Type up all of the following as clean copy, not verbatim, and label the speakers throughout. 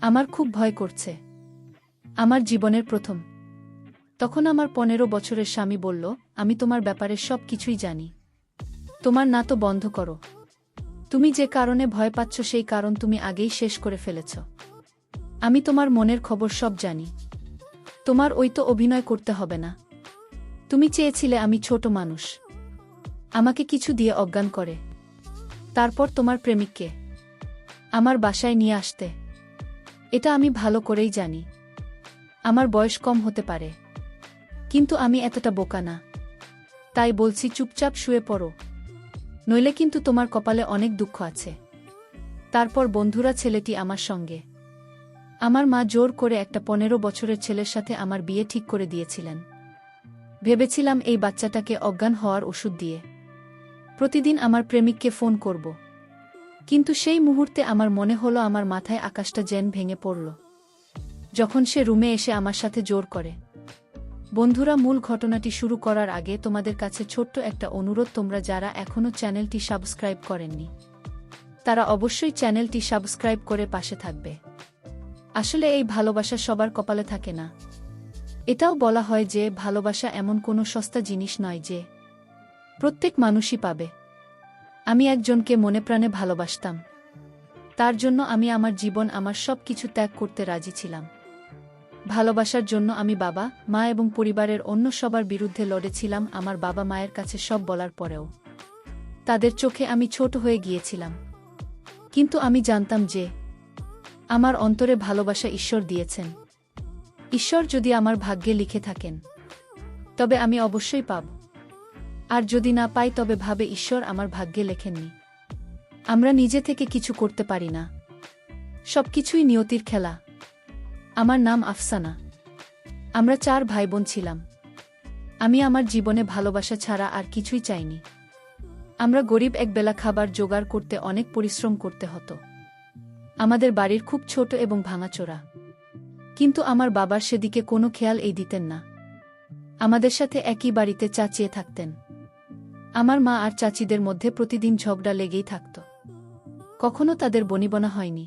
Speaker 1: আমার খুব ভয় করছে। আমার জীবনের প্রথম। তখন আমার 15 বছরের স্বামী বলল, আমি তোমার ব্যাপারে সব কিছুই জানি। তোমার না তো বন্ধ করো। তুমি যে কারণে ভয় পাচ্ছ সেই কারণ তুমি আগেই শেষ করে ফেলেছ। আমি তোমার মনের খবর সব জানি। তোমার ওই তো অভিনয় করতে হবে না। তুমি চেয়েছিলে আমি ছোট মানুষ, আমাকে কিছু দিয়ে অজ্ঞান করে তারপর তোমার প্রেমিককে আমার বাসায় নিয়ে আসতে। এটা আমি ভালো করেই জানি। আমার বয়স কম হতে পারে, কিন্তু আমি এতটা বোকা না। তাই বলছি চুপচাপ শুয়ে পড়ো, নইলে কিন্তু তোমার কপালে অনেক দুঃখ আছে। তারপর বন্ধুরা ছেলেটি আমার সঙ্গে। আমার মা জোর করে একটা 15 বছরের ছেলের সাথে আমার বিয়ে ঠিক করে দিয়েছিলেন। ভেবেছিলাম এই বাচ্চাটাকে অজ্ঞান হওয়ার ওষুধ দিয়ে প্রতিদিন আমার প্রেমিককে ফোন করব। কিন্তু সেই মুহূর্তে আমার মনে হলো আমার মাথায় আকাশটা যেন ভেঙে পড়ল যখন সে রুমে এসে আমার সাথে জোর করে। বন্ধুরা, মূল ঘটনাটি শুরু করার আগে তোমাদের কাছে ছোট্ট একটা অনুরোধ, তোমরা যারা এখনও চ্যানেলটি সাবস্ক্রাইব করেননি তারা অবশ্যই চ্যানেলটি সাবস্ক্রাইব করে পাশে থাকবে। আসলে এই ভালোবাসা সবার কপালে থাকে না। এটাও বলা হয় যে ভালোবাসা এমন কোনো সস্তা জিনিস নয় যে প্রত্যেক মানুষই পাবে। আমি একজনকে মনে প্রাণে ভালোবাসতাম। তার জন্য আমি আমার জীবন, আমার সব কিছু ত্যাগ করতে রাজি ছিলাম। ভালোবাসার জন্য আমি বাবা, মা এবং পরিবারের অন্য সবার বিরুদ্ধে লড়েছিলাম। আমার বাবা মায়ের কাছে সব বলার পরেও তাদের চোখে আমি ছোট হয়ে গিয়েছিলাম। কিন্তু আমি জানতাম যে আমার অন্তরে ভালোবাসা ঈশ্বর দিয়েছেন। ঈশ্বর যদি আমার ভাগ্যে লিখে থাকেন তবে আমি অবশ্যই পাব, আর যদি না পাই তবে ভাবে ঈশ্বর আমার ভাগ্যে লেখেননি। আমরা নিজে থেকে কিছু করতে পারি না, সবকিছুই নিয়তির খেলা। আমার নাম আফসানা। আমরা 4 ভাইবোন ছিলাম। আমি আমার জীবনে ভালোবাসা ছাড়া আর কিছুই চাইনি। আমরা গরিব, একবেলা খাবার জোগাড় করতে অনেক পরিশ্রম করতে হতো। আমাদের বাড়ির খুব ছোট এবং ভাঙাচোরা, কিন্তু আমার বাবার সেদিকে কোনো খেয়াল দিতেন না। আমাদের সাথে একই বাড়িতে চাচিয়ে থাকতেন। আমার মা আর চাচিদের মধ্যে প্রতিদিন ঝগড়া লেগেই থাকত। কখনো তাদের বনিবনা হয়নি,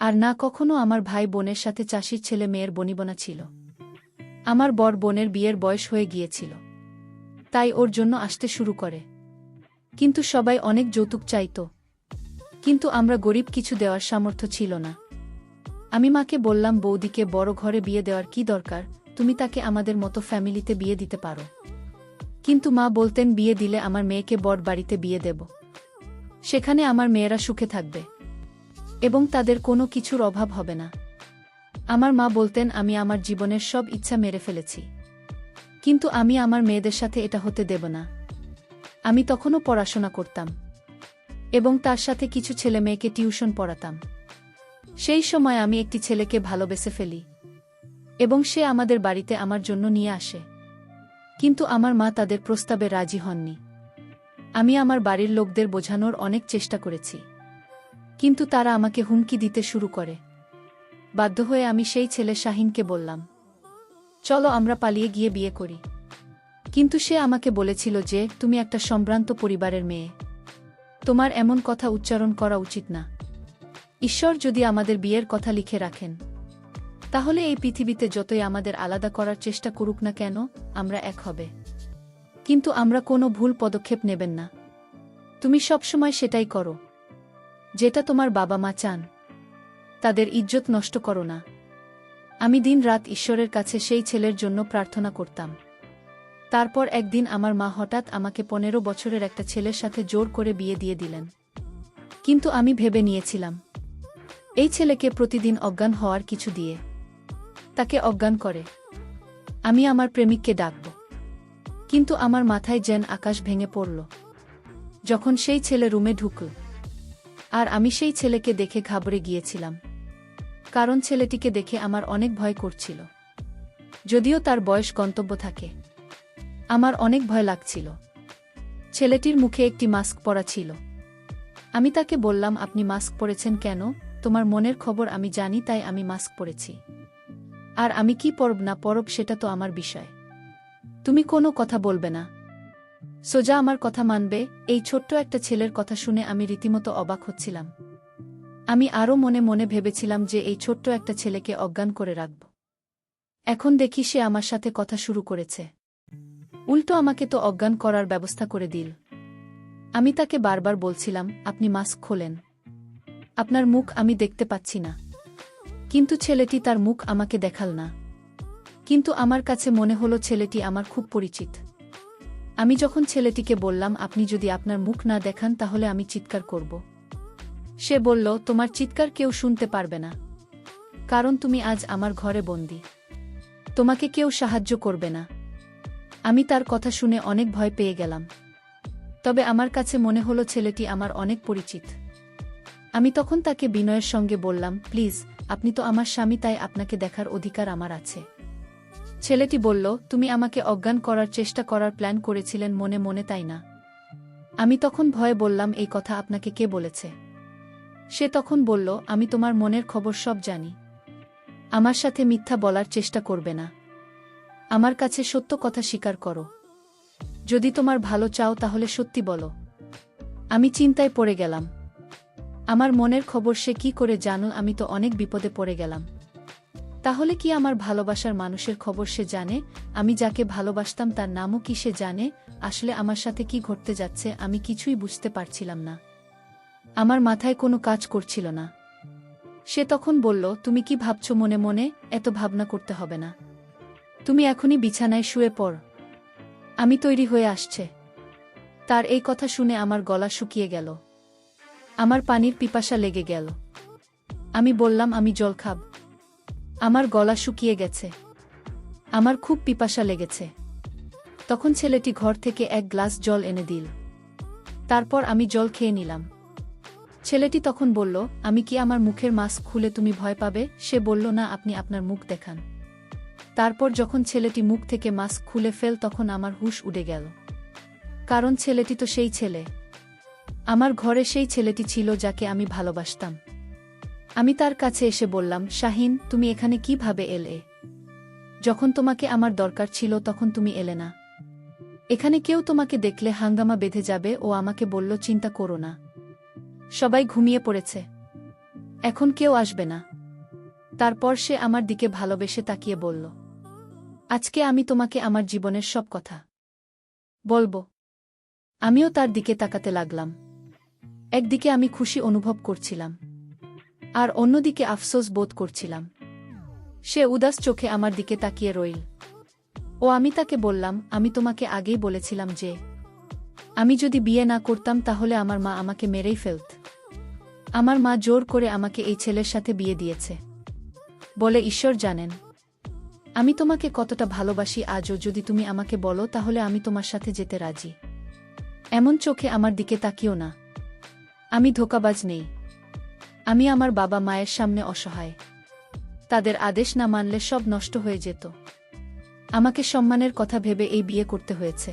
Speaker 1: আর না কখনো আমার ভাই বোনের সাথে চাষির ছেলে মেয়ের বনিবনা ছিল। আমার বড় বোনের বিয়ের বয়স হয়ে গিয়েছিল, তাই ওর জন্য আসতে শুরু করে। কিন্তু সবাই অনেক যৌতুক চাইত, কিন্তু আমরা গরিব, কিছু দেওয়ার সামর্থ্য ছিল না। আমি মাকে বললাম, বৌদিকে বড় ঘরে বিয়ে দেওয়ার কি দরকার, তুমি তাকে আমাদের মতো ফ্যামিলিতে বিয়ে দিতে পারো। কিন্তু মা বলতেন, বিয়ে দিলে আমার মেয়েকে বড় বাড়িতে বিয়ে দেব, সেখানে আমার মেয়েরা সুখে থাকবে এবং তাদের কোনো কিছুর অভাব হবে না। আমার মা বলতেন, আমি আমার জীবনের সব ইচ্ছা মেরে ফেলেছি, কিন্তু আমি আমার মেয়েদের সাথে এটা হতে দেব না। আমি তখনও পড়াশোনা করতাম এবং তার সাথে কিছু ছেলে মেয়েকে টিউশন পড়াতাম। সেই সময় আমি একটি ছেলেকে ভালোবেসে ফেলি এবং সে আমাদের বাড়িতে আমার জন্য নিয়ে আসে। কিন্তু আমার মা তাদের প্রস্তাবে রাজি হননি। আমি আমার বাড়ির লোকদের বোঝানোর অনেক চেষ্টা করেছি, কিন্তু তারা আমাকে হুমকি দিতে শুরু করে। বাধ্য হয়ে আমি সেই ছেলে শাহিনকে বললাম, চলো আমরা পালিয়ে গিয়ে বিয়ে করি। কিন্তু সে আমাকে বলেছিল যে, তুমি একটা সম্ভ্রান্ত পরিবারের মেয়ে, তোমার এমন কথা উচ্চারণ করা উচিত না। ঈশ্বর যদি আমাদের বিয়ের কথা লিখে রাখেন, তাহলে এই পৃথিবীতে যতই আমাদের আলাদা করার চেষ্টা করুক না কেন, আমরা এক হবে। কিন্তু আমরা কোনো ভুল পদক্ষেপ নেবেন না। তুমি সবসময় সেটাই করো যেটা তোমার বাবা মা চান। তাদের ইজ্জত নষ্ট করো না। আমি দিন রাত ঈশ্বরের কাছে সেই ছেলের জন্য প্রার্থনা করতাম। তারপর একদিন আমার মা হঠাৎ আমাকে 15 বছরের একটা ছেলের সাথে জোর করে বিয়ে দিয়ে দিলেন। কিন্তু আমি ভেবে নিয়েছিলাম, এই ছেলেকে প্রতিদিন অজ্ঞান হওয়ার কিছু দিয়ে তাকে অজ্ঞান করে আমি আমার প্রেমিককে ডাকব। কিন্তু আমার মাথায় যেন আকাশ ভেঙে পড়ল যখন সেই ছেলে রুমে ঢুকল। আর আমি সেই ছেলেকে দেখে ঘাবড়ে গিয়েছিলাম, কারণ ছেলেটিকে দেখে আমার অনেক ভয় করছিল। যদিও তার বয়স গন্তব্য থাকে, আমার অনেক ভয় লাগছিল। ছেলেটির মুখে একটি মাস্ক পরা ছিল। আমি তাকে বললাম, আপনি মাস্ক পরেছেন কেন? তোমার মনের খবর আমি জানি, তাই আমি মাস্ক পরেছি। আর আমি কি পরব না পরব সেটা তো আমার বিষয়। তুমি কোনো কথা বলবে না, সোজা আমার কথা মানবে। এই ছোট্ট একটা ছেলের কথা শুনে আমি রীতিমতো অবাক হচ্ছিলাম। আমি আরও মনে মনে ভেবেছিলাম যে এই ছোট্ট একটা ছেলেকে অজ্ঞান করে রাখব। এখন দেখি সে আমার সাথে কথা শুরু করেছে। উল্টো আমাকে তো অজ্ঞান করার ব্যবস্থা করে দিল। আমি তাকে বারবার বলছিলাম, আপনি মাস্ক খোলেন, আপনার মুখ আমি দেখতে পাচ্ছি না। কিন্তু ছেলেটি তার মুখ আমাকে দেখাল না। কিন্তু আমার কাছে মনে হলো ছেলেটি আমার খুব পরিচিত। আমি যখন ছেলেটিকে বললাম, আপনি যদি আপনার মুখ না দেখান তাহলে আমি চিৎকার করব। সে বলল, তোমার চিৎকার কেউ শুনতে পারবে না, কারণ তুমি আজ আমার ঘরে বন্দী। তোমাকে কেউ সাহায্য করবে না। আমি তার কথা শুনে অনেক ভয় পেয়ে গেলাম। তবে আমার কাছে মনে হলো ছেলেটি আমার অনেক পরিচিত। আমি তখন তাকে বিনয়ের সঙ্গে বললাম, প্লিজ, আপনি তো আমার স্বামী, তাই আপনাকে দেখার অধিকার আমার আছে। ছেলেটি বলল, তুমি আমাকে অজ্ঞান করার চেষ্টা করার প্ল্যান করেছিলেন মনে মনে, তাই না? আমি তখন ভয়ে বললাম, এই কথা আপনাকে কে বলেছে? সে তখন বলল, আমি তোমার মনের খবর সব জানি। আমার সাথে মিথ্যা বলার চেষ্টা করবে না। আমার কাছে সত্য কথা স্বীকার করো। যদি তোমার ভালো চাও তাহলে সত্যি বলো। আমি চিন্তায় পড়ে গেলাম। আমার মনের খবর সে কি করে জানো? আমি তো অনেক বিপদে পড়ে গেলাম। তাহলে কি আমার ভালোবাসার মানুষের খবর সে জানে? আমি যাকে ভালোবাসতাম তার নামও কি সে জানে? আসলে আমার সাথে কি ঘটতে যাচ্ছে আমি কিছুই বুঝতে পারছিলাম না। আমার মাথায় কোনো কাজ করছিল না। সে তখন বলল, তুমি কি ভাবছো মনে মনে? এত ভাবনা করতে হবে না। তুমি এখনই বিছানায় শুয়ে পড়, আমি তৈরি হয়ে আসছে। তার এই কথা শুনে আমার গলা শুকিয়ে গেল। আমার পানির পিপাসা লেগে গেল। আমি বললাম, আমি জল খাব। আমার গলা শুকিয়ে গেছে, আমার খুব পিপাসা লেগেছে। তখন ছেলেটি ঘর থেকে এক গ্লাস জল এনে দিল। তারপর আমি জল খেয়ে নিলাম। ছেলেটি তখন বলল, আমি কি আমার মুখের মাস্ক খুলে তুমি ভয় পাবে? সে বলল, না, আপনি আপনার মুখ দেখান। তারপর যখন ছেলেটি মুখ থেকে মাস্ক খুলে ফেল তখন আমার হুঁশ উড়ে গেল। কারণ ছেলেটি তো সেই ছেলে। আমার ঘরে সেই ছেলেটি ছিল যাকে আমি ভালোবাসতাম। আমি তার কাছে এসে বললাম, শাহিন, তুমি এখানে কিভাবে এলে? যখন তোমাকে আমার দরকার ছিল তখন তুমি এলে না। এখানে কেউ তোমাকে দেখলে হাঙ্গামা বেঁধে যাবে। ও আমাকে বলল, চিন্তা করো না, সবাই ঘুমিয়ে পড়েছে, এখন কেউ আসবে না। তারপর সে আমার দিকে ভালোবেসে তাকিয়ে বলল, আজকে আমি তোমাকে আমার জীবনের সব কথা বলবো। আমিও তার দিকে তাকাতে লাগলাম। একদিকে আমি খুশি অনুভব করছিলাম, আর অন্যদিকে আফসোস বোধ করছিলাম। সে উদাস চোখে আমার দিকে তাকিয়ে রইল। আমি তাকে বললাম, আমি তোমাকে আগেই বলেছিলাম যে আমি যদি বিয়ে না করতাম তাহলে আমার মা আমাকে মেরেই ফেলত। আমার মা জোর করে আমাকে এই ছেলের সাথে বিয়ে দিয়েছে বলে ঈশ্বর জানেন আমি তোমাকে কতটা ভালোবাসি। আজও যদি তুমি আমাকে বলো তাহলে আমি তোমার সাথে যেতে রাজি। এমন চোখে আমার দিকে তাকিও না। আমি ধোঁকাবাজ নেই। আমি আমার বাবা মায়ের সামনে অসহায়। তাদের আদেশ না মানলে সব নষ্ট হয়ে যেত। আমাকে সম্মানের কথা ভেবে এই বিয়ে করতে হয়েছে।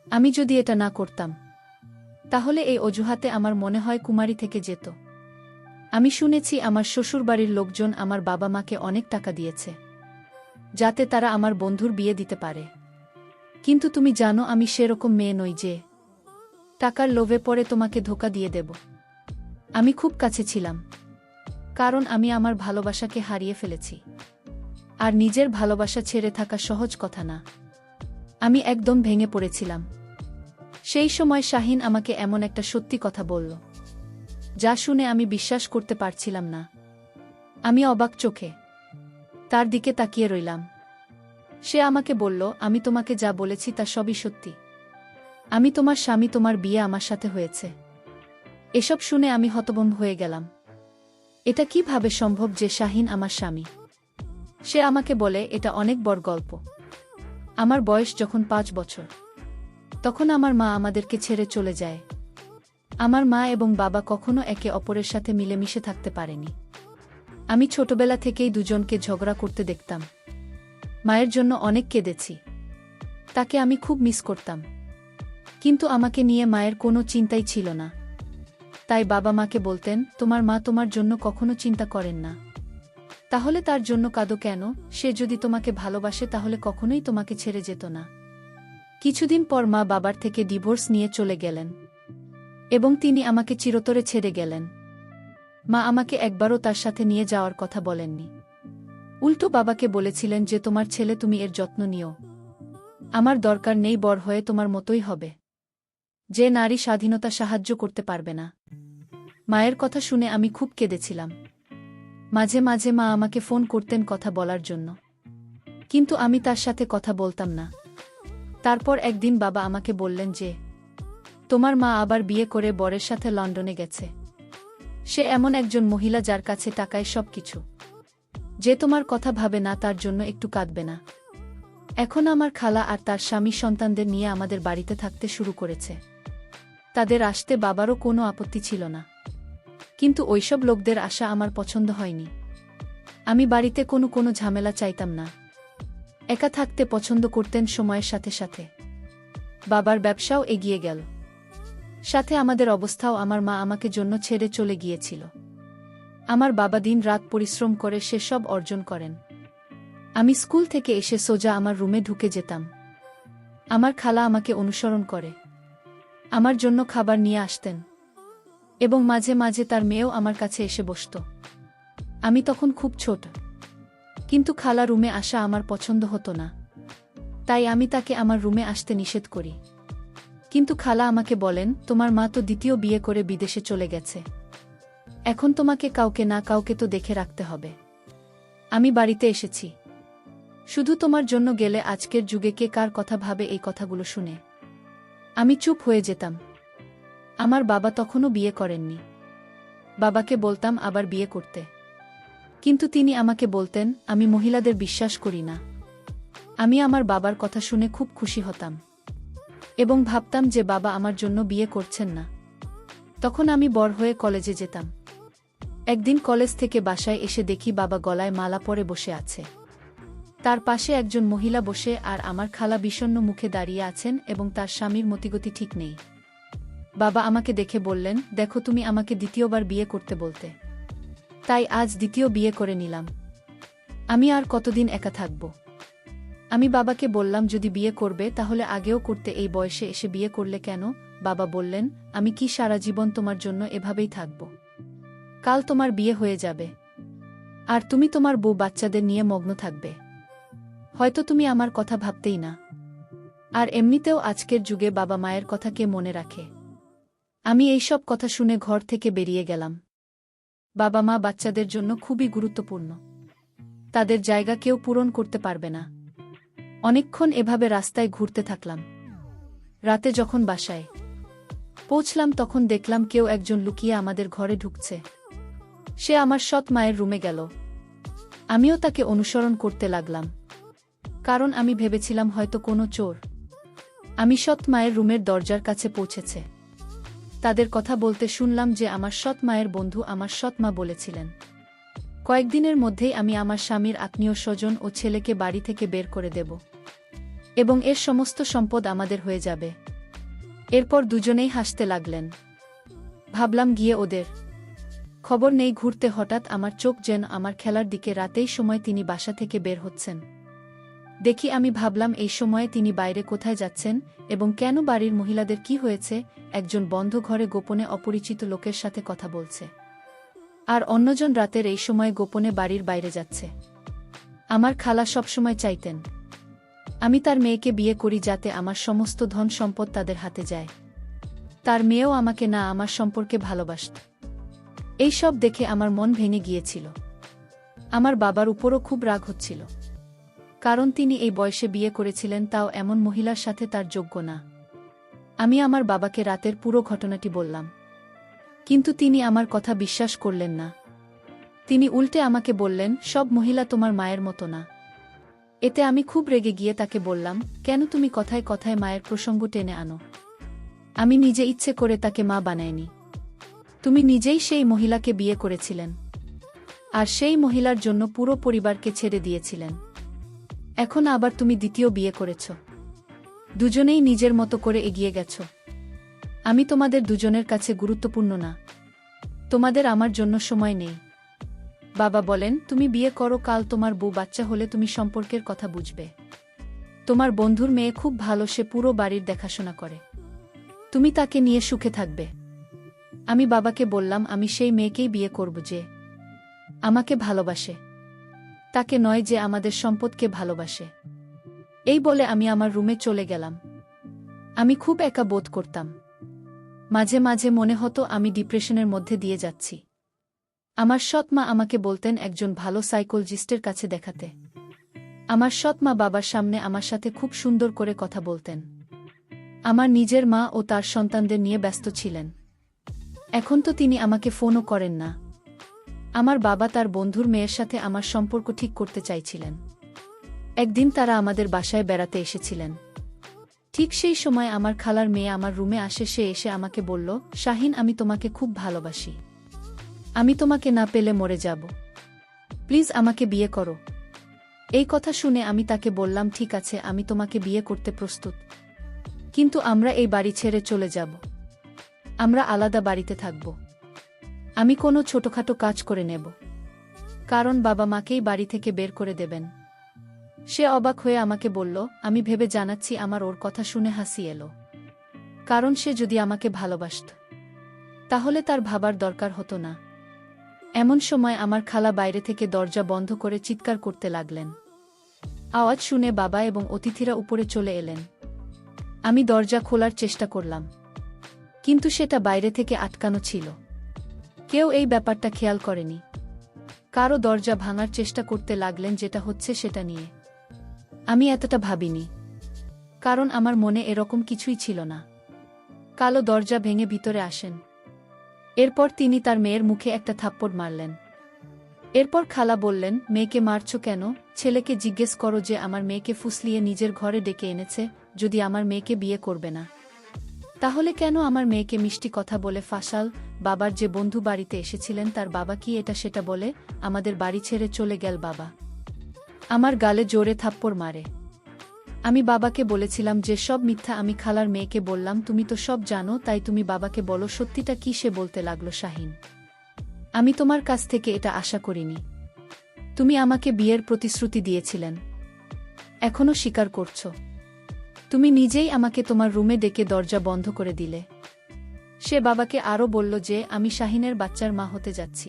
Speaker 1: আমি যদি এটা না করতাম তাহলে এই অজুহাতে আমার মনে হয় কুমারী থেকে যেত। আমি শুনেছি আমার শ্বশুরবাড়ির লোকজন আমার বাবা মাকে অনেক টাকা দিয়েছে যাতে তারা আমার বন্ধুর বিয়ে দিতে পারে। কিন্তু তুমি জানো আমি সেরকম মেয়ে নই যে টাকার লোভে পড়ে তোমাকে ধোঁকা দিয়ে দেব। আমি খুব কাছে ছিলাম, কারণ আমি আমার ভালোবাসাকে হারিয়ে ফেলেছি। আর নিজের ভালোবাসা ছেড়ে থাকা সহজ কথা না। আমি একদম ভেঙে পড়েছিলাম। সেই সময় শাহিন আমাকে এমন একটা সত্যি কথা বলল যা শুনে আমি বিশ্বাস করতে পারছিলাম না। আমি অবাক চোখে তার দিকে তাকিয়ে রইলাম। সে আমাকে বলল, আমি তোমাকে যা বলেছি তা সবই সত্যি। আমি তোমার স্বামী, তোমার বিয়ে আমার সাথে হয়েছে। এসব শুনে আমি হতভম্ব হয়ে গেলাম। এটা কিভাবে সম্ভব যে শাহিন আমার স্বামী? সে আমাকে বলে, এটা অনেক বড় গল্প। আমার বয়স যখন 5 বছর তখন আমার মা আমাদেরকে ছেড়ে চলে যায়। আমার মা এবং বাবা কখনো একে অপরের সাথে মিলেমিশে থাকতে পারেনি। আমি ছোটবেলা থেকেই দুজনকে ঝগড়া করতে দেখতাম। মায়ের জন্য অনেক কেঁদেছি। তাকে আমি খুব মিস করতাম। কিন্তু আমাকে নিয়ে মায়ের কোনো চিন্তাই ছিল না। তাই বাবা মাকে বলতেন, তোমার মা তোমার জন্য কখনো চিন্তা করেন না, তাহলে তার জন্য কাঁদো কেন? সে যদি তোমাকে ভালোবাসে তাহলে কখনোই তোমাকে ছেড়ে যেত না। কিছুদিন পর মা বাবার থেকে ডিভোর্স নিয়ে চলে গেলেন এবং তিনি আমাকে চিরতরে ছেড়ে গেলেন। মা আমাকে একবারও তার সাথে নিয়ে যাওয়ার কথা বলেননি। উল্টো বাবাকে বলেছিলেন যে তোমার ছেলে, তুমি এর যত্ন নিও। আমার দরকার নেই, বড় হয়ে তোমার মতোই হবে। যে নারী স্বাধীনতা সাহায্য করতে পারবে না। মায়ের কথা শুনে আমি খুব কেঁদেছিলাম। মাঝে মাঝে মা আমাকে ফোন করতেন কথা বলার জন্য, কিন্তু আমি তার সাথে কথা বলতাম না। তারপর একদিন বাবা আমাকে বললেন যে তোমার মা আবার বিয়ে করে বরের সাথে লন্ডনে গেছে। সে এমন একজন মহিলা যার কাছে টাকায় সবকিছু। যে তোমার কথা ভাবে না, তার জন্য একটু কাঁদবে না। এখন আমার খালা আর তার স্বামী সন্তানদের নিয়ে আমাদের বাড়িতে থাকতে শুরু করেছে। তাদের আসতে বাবারও কোনো আপত্তি ছিল না, কিন্তু ওইসব লোকদের আসা আমার পছন্দ হয়নি। আমি বাড়িতে কোনো ঝামেলা চাইতাম না। একা থাকতে পছন্দ করতেন। সময়ের সাথে সাথে বাবার ব্যবসাও এগিয়ে গেল, সাথে আমাদের অবস্থাও। আমার মা আমাকে জন্য ছেড়ে চলে গিয়েছিল। আমার বাবা দিন রাত পরিশ্রম করে সেসব অর্জন করেন। আমি স্কুল থেকে এসে সোজা আমার রুমে ঢুকে যেতাম। আমার খালা আমাকে অনুসরণ করে আমার জন্য খাবার নিয়ে আসতেন, এবং মাঝে মাঝে তার মেয়েও আমার কাছে এসে বসত। আমি তখন খুব ছোট, কিন্তু খালা রুমে আসা আমার পছন্দ হতো না। তাই আমি তাকে আমার রুমে আসতে নিষেধ করি। কিন্তু খালা আমাকে বলেন, তোমার মা তো দ্বিতীয় বিয়ে করে বিদেশে চলে গেছে। এখন তোমাকে কাউকে না কাউকে তো দেখে রাখতে হবে। আমি বাড়িতে এসেছি শুধু তোমার জন্য। গেলে আজকের যুগে কে কার কথা ভাবে এই কথাগুলো শুনে আমি চুপ হয়ে যেতাম। আমার বাবা তখনও বিয়ে করেননি। বাবাকে বলতাম আবার বিয়ে করতে, কিন্তু তিনি আমাকে বলতেন আমি মহিলাদের বিশ্বাস করি না। আমি আমার বাবার কথা শুনে খুব খুশি হতাম এবং ভাবতাম যে বাবা আমার জন্য বিয়ে করছেন না। তখন আমি বড় হয়ে কলেজে যেতাম। একদিন কলেজ থেকে বাসায় এসে দেখি বাবা গলায় মালা পরে বসে আছে। তার পাশে একজন মহিলা বসে, আর আমার খালা বিষণ্ণ মুখে দাঁড়িয়ে আছেন এবং তার স্বামীর মতিগতি ঠিক নেই। বাবা আমাকে দেখে বললেন, দেখো, তুমি আমাকে দ্বিতীয়বার বিয়ে করতে বলতে, তাই আজ দ্বিতীয় বিয়ে করে নিলাম। আমি আর কতদিন একা থাকব? আমি বাবাকে বললাম, যদি বিয়ে করবে তাহলে আগেও করতে, এই বয়সে এসে বিয়ে করলে কেন? বাবা বললেন, আমি কি সারা জীবন তোমার জন্য এভাবেই থাকব? কাল তোমার বিয়ে হয়ে যাবে, আর তুমি তোমার বউ বাচ্চাদের নিয়ে মগ্ন থাকবে। হয়তো তুমি আমার কথা ভাবতেই না। আর এমনিতেও আজকের যুগে বাবা মায়ের কথা কে মনে রাখে? আমি এইসব কথা শুনে ঘর থেকে বেরিয়ে গেলাম। বাবা মা বাচ্চাদের জন্য খুবই গুরুত্বপূর্ণ। তাদের জায়গা কেউ পূরণ করতে পারবে না। অনেকক্ষণ এভাবে রাস্তায় ঘুরতে থাকলাম। রাতে যখন বাসায় পৌঁছলাম তখন দেখলাম কেউ একজন লুকিয়ে আমাদের ঘরে ঢুকছে। সে আমার সৎ মায়ের রুমে গেল। আমিও তাকে অনুসরণ করতে লাগলাম, কারণ আমি ভেবেছিলাম হয়তো কোনো চোর। আমি সৎ মায়ের রুমের দরজার কাছে পৌঁছেছে। তাদের কথা বলতে শুনলাম যে আমার সৎ মায়ের বন্ধু আমার সৎ মা বলেছিলেন কয়েকদিনের মধ্যেই আমি আমার স্বামীর আত্মীয় স্বজন ও ছেলেকে বাড়ি থেকে বের করে দেব, এবং এর সমস্ত সম্পদ আমাদের হয়ে যাবে। এরপর দুজনেই হাসতে লাগলেন। ভাবলাম গিয়ে ওদের খবর নেই। ঘুরতে হঠাৎ আমার চোখ যেন আমার খেলার দিকে। রাতেই সময় তিনি বাসা থেকে বের হচ্ছেন দেখি। আমি ভাবলাম এই সময়ে তিনি বাইরে কোথায় যাচ্ছেন এবং কেন? বাড়ির মহিলাদের কি হয়েছে? একজন বন্ধ ঘরে গোপনে অপরিচিত লোকের সাথে কথা বলছে, আর অন্যজন রাতের এই সময়ে গোপনে বাড়ির বাইরে যাচ্ছে। আমার খালা সবসময় চাইতেন আমি তার মেয়েকে বিয়ে করি, যাতে আমার সমস্ত ধন সম্পদ তাদের হাতে যায়। তার মেয়েও আমাকে না আমার সম্পর্কে ভালোবাসত। এই সব দেখে আমার মন ভেঙে গিয়েছিল। আমার বাবার উপরও খুব রাগ হচ্ছিল, কারণ তিনি এই বয়সে বিয়ে করেছিলেন, তাও এমন মহিলার সাথে তার যোগ্য না। আমি আমার বাবাকে রাতের পুরো ঘটনাটি বললাম, কিন্তু তিনি আমার কথা বিশ্বাস করলেন না। তিনি উল্টে আমাকে বললেন, সব মহিলা তোমার মায়ের মতো না। এতে আমি খুব রেগে গিয়ে তাকে বললাম, কেন তুমি কথায় কথায় মায়ের প্রসঙ্গ টেনে আনো? আমি নিজে ইচ্ছে করে তাকে মা বানাইনি। তুমি নিজেই সেই মহিলাকে বিয়ে করেছিলেন, আর সেই মহিলার জন্য পুরো পরিবারকে ছেড়ে দিয়েছিলেন। এখন আবার তুমি দ্বিতীয় বিয়ে করেছ। দুজনেই নিজের মতো করে এগিয়ে গেছ। আমি তোমাদের দুজনের কাছে গুরুত্বপূর্ণ না। তোমাদের আমার জন্য সময় নেই। বাবা বলেন, তুমি বিয়ে করো, কাল তোমার বউ বাচ্চা হলে তুমি সম্পর্কের কথা বুঝবে। তোমার বন্ধুর মেয়ে খুব ভালো, সে পুরো বাড়ির দেখাশোনা করে। তুমি তাকে নিয়ে সুখে থাকবে। আমি বাবাকে বললাম আমি সেই মেয়েকেই বিয়ে করব যে আমাকে ভালোবাসে, তাকে নয় যে আমাদের সম্পদকে ভালোবাসে। এই বলে আমি আমার রুমে চলে গেলাম। আমি খুব একা বোধ করতাম। মাঝে মাঝে মনে হতো আমি ডিপ্রেশনের মধ্যে দিয়ে যাচ্ছি। আমার সৎ মা আমাকে বলতেন একজন ভালো সাইকোলজিস্টের কাছে দেখাতে। আমার সৎ মা বাবার সামনে আমার সাথে খুব সুন্দর করে কথা বলতেন। আমার নিজের মা ও তার সন্তানদের নিয়ে ব্যস্ত ছিলেন। এখন তো তিনি আমাকে ফোনও করেন না। আমার বাবা তার বন্ধুর মেয়ের সাথে আমার সম্পর্ক ঠিক করতে চাইছিলেন। একদিন তারা আমাদের বাসায় বেড়াতে এসেছিলেন। ঠিক সেই সময় আমার খালার মেয়ে আমার রুমে আসে। সে এসে আমাকে বলল, শাহিন, আমি তোমাকে খুব ভালোবাসি। আমি তোমাকে না পেলে মরে যাব। প্লিজ আমাকে বিয়ে করো। এই কথা শুনে আমি তাকে বললাম, ঠিক আছে, আমি তোমাকে বিয়ে করতে প্রস্তুত, কিন্তু আমরা এই বাড়ি ছেড়ে চলে যাব। আমরা আলাদা বাড়িতে থাকব। আমি কোনো ছোটখাটো কাজ করে নেব, কারণ বাবা মাকেই বাড়ি থেকে বের করে দেবেন। সে অবাক হয়ে আমাকে বলল, আমি ভেবে জানাচ্ছি। আমার ওর কথা শুনে হাসি এলো, কারণ সে যদি আমাকে ভালোবাসত তাহলে তার ভাবার দরকার হতো না। এমন সময় আমার খালা বাইরে থেকে দরজা বন্ধ করে চিৎকার করতে লাগলেন। আওয়াজ শুনে বাবা এবং অতিথিরা উপরে চলে এলেন। আমি দরজা খোলার চেষ্টা করলাম, কিন্তু সেটা বাইরে থেকে আটকানো ছিল। কেউ এই ব্যাপারটা খেয়াল করেনি। কারো দরজা ভাঙার চেষ্টা করতে লাগলেন, যেটা হচ্ছে সেটা নিয়ে আমি এতটা ভাবিনি, কারণ আমার মনে এরকম কিছুই ছিল না। কালো দরজা ভেঙে ভিতরে আসেন। এরপর তিনি তার মেয়ের মুখে একটা থাপ্পড় মারলেন। এরপর খালা বললেন, মেয়েকে মারছো কেন? ছেলেকে জিজ্ঞেস করো যে আমার মেয়েকে ফুসলিয়ে নিজের ঘরে ডেকে এনেছে। যদি আমার মেয়েকে বিয়ে করবে না, তাহলে কেন আমার মেয়েকে মিষ্টি কথা বলে ফাঁসাল? বাবার যে বন্ধু বাড়িতে এসেছিলেন তার বাবা কি এটা সেটা বলে আমাদের বাড়ি ছেড়ে চলে গেল? বাবা আমার গালে জোরে থাপ্পড় মারে। আমি বাবাকে বলেছিলাম যে সব মিথ্যা। আমি খালার মেয়েকে বললাম, তুমি তো সব জানো, তাই তুমি বাবাকে বলো সত্যিটা কি। সে বলতে লাগলো, শাহিন, আমি তোমার কাছ থেকে এটা আশা করিনি। তুমি আমাকে বিয়ের প্রতিশ্রুতি দিয়েছিলেন, এখনো স্বীকার করছো। তুমি নিজেই আমাকে তোমার রুমে ডেকে দরজা বন্ধ করে দিলে। সে বাবাকে আরও বলল যে আমি শাহিনের বাচ্চার মা হতে যাচ্ছি,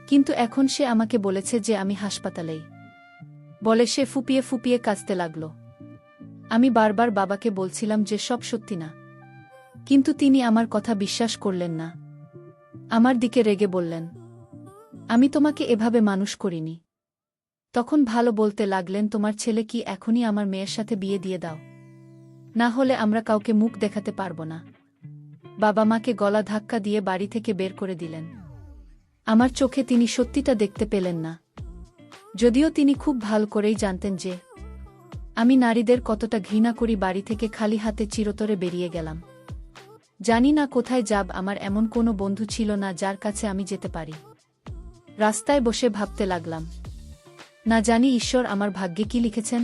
Speaker 1: কিন্তু এখন সে আমাকে বলেছে যে আমি হাসপাতালেই। বলে সে ফুপিয়ে ফুপিয়ে কাঁদতে লাগল। আমি বারবার বাবাকে বলছিলাম যে সব সত্যি না, কিন্তু তিনি আমার কথা বিশ্বাস করলেন না। আমার দিকে রেগে বললেন, আমি তোমাকে এভাবে মানুষ করিনি। তখন ভালো বলতে লাগলেন, তোমার ছেলে কি এখনই আমার মেয়ের সাথে বিয়ে দিয়ে দাও, না হলে আমরা কাউকে মুখ দেখাতে পারব না। বাবা মাকে গলা ধাক্কা দিয়ে বাড়ি থেকে বের করে দিলেন। আমার চোখে তিনি সত্যিটা দেখতে পেলেন না, যদিও তিনি খুব ভালো করেই জানতেন যে আমি নারীদের কতটা ঘৃণা করি। বাড়ি থেকে খালি হাতে চিরতরে বেরিয়ে গেলাম। জানি না কোথায় যাব। আমার এমন কোনো বন্ধু ছিল না যার কাছে আমি যেতে পারি। রাস্তায় বসে ভাবতে লাগলাম, না জানি ঈশ্বর আমার ভাগ্যে কি লিখেছেন।